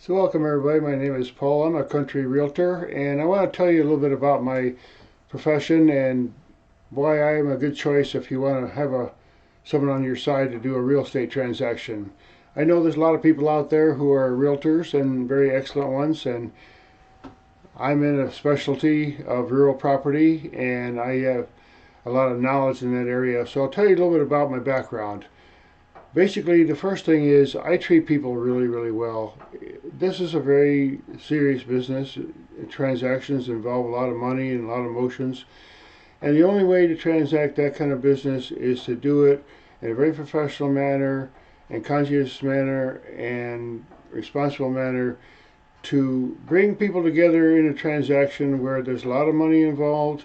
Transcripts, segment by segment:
So welcome everybody, my name is Paul. I'm a country realtor and I want to tell you a little bit about my profession and why I am a good choice if you want to have someone on your side to do a real estate transaction. I know there's a lot of people out there who are realtors and very excellent ones, and I'm in a specialty of rural property and I have a lot of knowledge in that area. So I'll tell you a little bit about my background. Basically, the first thing is I treat people really, really well. This is a very serious business. Transactions involve a lot of money and a lot of emotions. And the only way to transact that kind of business is to do it in a very professional manner and conscientious manner and responsible manner to bring people together in a transaction where there's a lot of money involved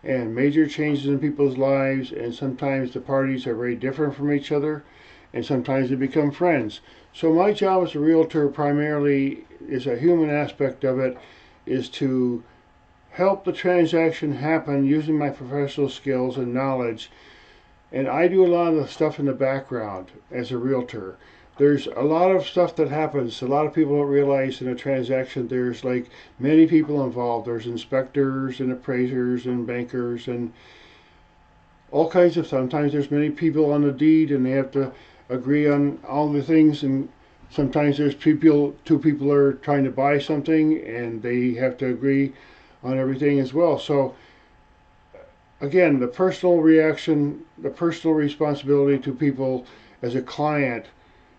and major changes in people's lives, and sometimes the parties are very different from each other and sometimes they become friends. So my job as a realtor primarily is a human aspect of it, is to help the transaction happen using my professional skills and knowledge. And I do a lot of the stuff in the background as a realtor. There's a lot of stuff that happens. A lot of people don't realize in a transaction there's like many people involved. There's inspectors and appraisers and bankers and all kinds of, sometimes there's many people on the deed and they have to agree on all the things, and sometimes there's two people are trying to buy something and they have to agree on everything as well. So again, the personal reaction, the personal responsibility to people as a client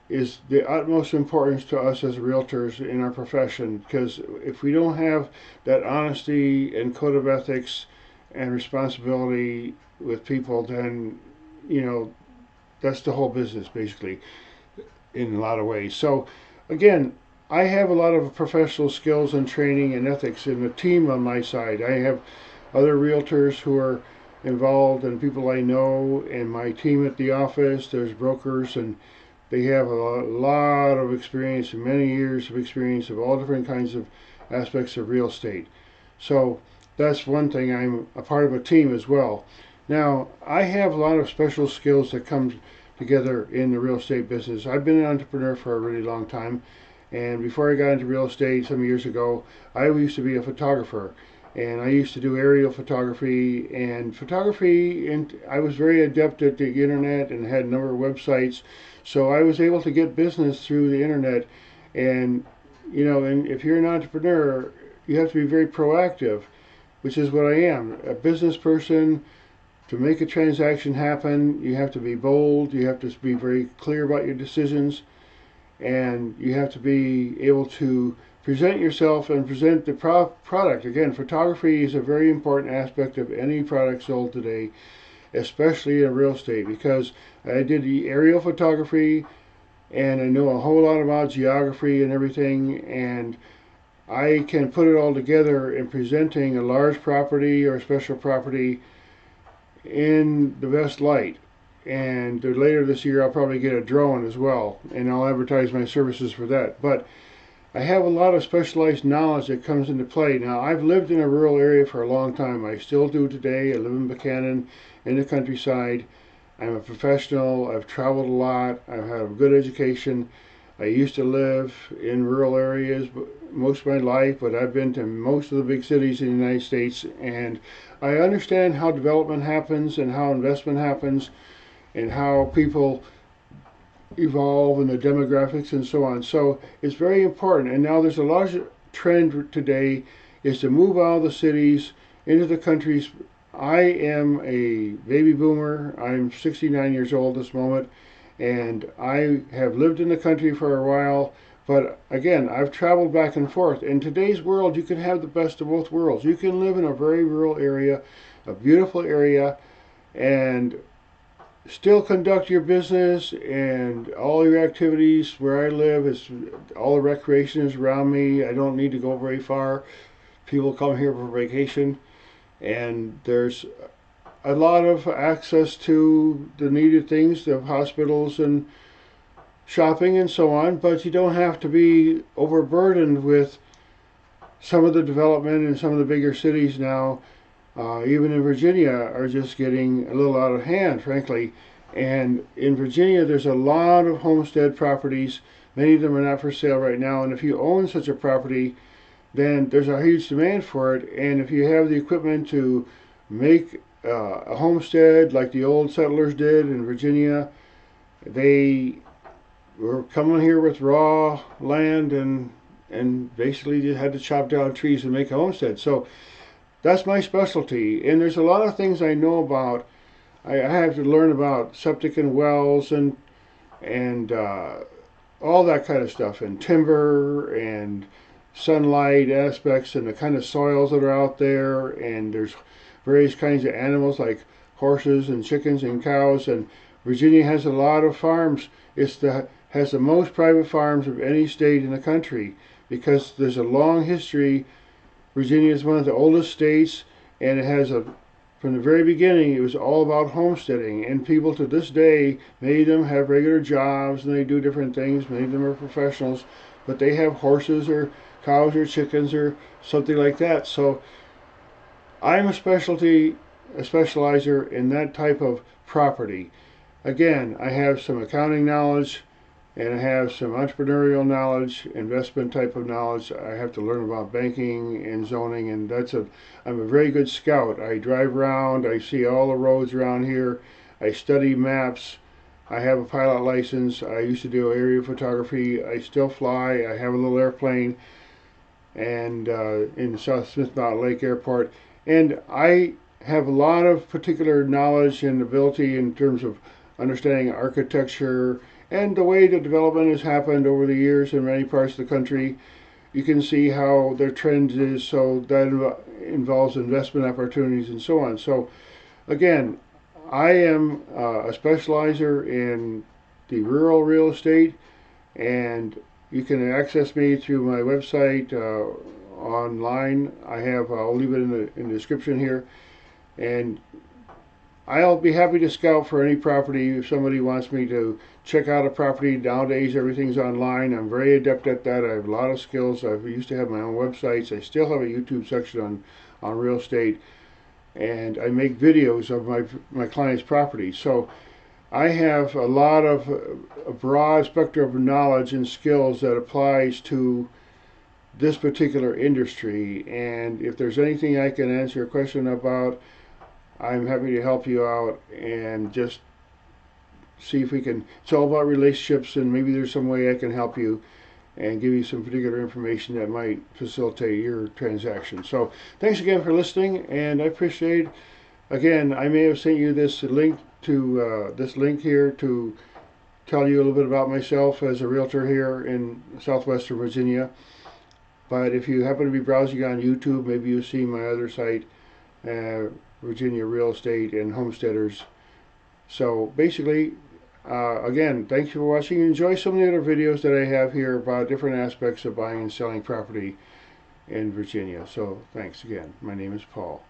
is the utmost importance to us as realtors in our profession, because if we don't have that honesty and code of ethics and responsibility with people, then that's the whole business basically in a lot of ways. So again, I have a lot of professional skills and training and ethics in the team on my side. I have other realtors who are involved and people I know in my team at the office. There's brokers and they have a lot of experience, many years of experience of all different kinds of aspects of real estate. So that's one thing. I'm a part of a team as well. Now, I have a lot of special skills that come together in the real estate business. I've been an entrepreneur for a really long time, and before I got into real estate some years ago, I used to be a photographer, and I used to do aerial photography and I was very adept at the internet and had a number of websites, so I was able to get business through the internet. And and if you're an entrepreneur, you have to be very proactive, which is what I am, a business person. To make a transaction happen, you have to be bold, you have to be very clear about your decisions, and you have to be able to present yourself and present the product. Again, photography is a very important aspect of any product sold today, especially in real estate, because I did the aerial photography and I know a whole lot about geography and everything, and I can put it all together in presenting a large property or a special property in the best light. And later this year I'll probably get a drone as well, and I'll advertise my services for that. But I have a lot of specialized knowledge that comes into play. Now, I've lived in a rural area for a long time. I still do today. I live in Buchanan in the countryside. I'm a professional. I've traveled a lot. I've had a good education. I used to live in rural areas most of my life, but I've been to most of the big cities in the United States, and I understand how development happens and how investment happens and how people evolve and the demographics and so on. So it's very important. And now there's a large trend today is to move out of the cities into the countries. I am a baby boomer. I'm 69 years old this moment, and I have lived in the country for a while. But again, I've traveled back and forth. In today's world, you can have the best of both worlds. You can live in a very rural area, a beautiful area, and still conduct your business and all your activities. Where I live is all the recreation is around me. I don't need to go very far. People come here for vacation, and there's a lot of access to the needed things, the hospitals and shopping and so on, but you don't have to be overburdened with some of the development in some of the bigger cities now. Even in Virginia are just getting a little out of hand, frankly. And in Virginia, there's a lot of homestead properties Many of them are not for sale right now, and if you own such a property, then there's a huge demand for it. And if you have the equipment to make a homestead like the old settlers did in Virginia, they were coming here with raw land and basically just had to chop down trees and make a homestead. So that's my specialty. And there's a lot of things I know about. I have to learn about septic and wells and all that kind of stuff, and timber and sunlight aspects and the kind of soils that are out there. And there's various kinds of animals like horses and chickens and cows. And Virginia has a lot of farms. Has the most private farms of any state in the country because there's a long history. Virginia is one of the oldest states, and it has from the very beginning, it was all about homesteading. And people to this day, many of them have regular jobs and they do different things. Many of them are professionals, but they have horses or cows or chickens or something like that. So I'm a specializer in that type of property. Again, I have some accounting knowledge, and I have some entrepreneurial knowledge, investment type of knowledge. I have to learn about banking and zoning, and I'm a very good scout. I drive around, I see all the roads around here, I study maps, I have a pilot license, I used to do aerial photography, I still fly, I have a little airplane, and in South Smith Mountain Lake Airport, and I have a lot of particular knowledge and ability in terms of understanding architecture and the way the development has happened over the years in many parts of the country. You can see how their trend is, so that involves investment opportunities and so on. So again, I am a specializer in the rural real estate, and you can access me through my website online. I'll leave it in the description here, and I'll be happy to scout for any property if somebody wants me to check out a property. Nowadays everything's online. I'm very adept at that. I have a lot of skills. I used to have my own websites. I still have a YouTube section on real estate, and I make videos of my clients' properties. So I have a broad spectrum of knowledge and skills that applies to this particular industry. And if there's anything I can answer a question about, I'm happy to help you out and just see if we can. It's all about relationships, and maybe there's some way I can help you and give you some particular information that might facilitate your transaction. So thanks again for listening, and I appreciate. Again, I may have sent you this link here to tell you a little bit about myself as a realtor here in southwestern Virginia. But if you happen to be browsing on YouTube, maybe you see my other site, Virginia Real Estate and Homesteaders. So basically, again, thanks for watching. Enjoy some of the other videos that I have here about different aspects of buying and selling property in Virginia. So thanks again. My name is Paul.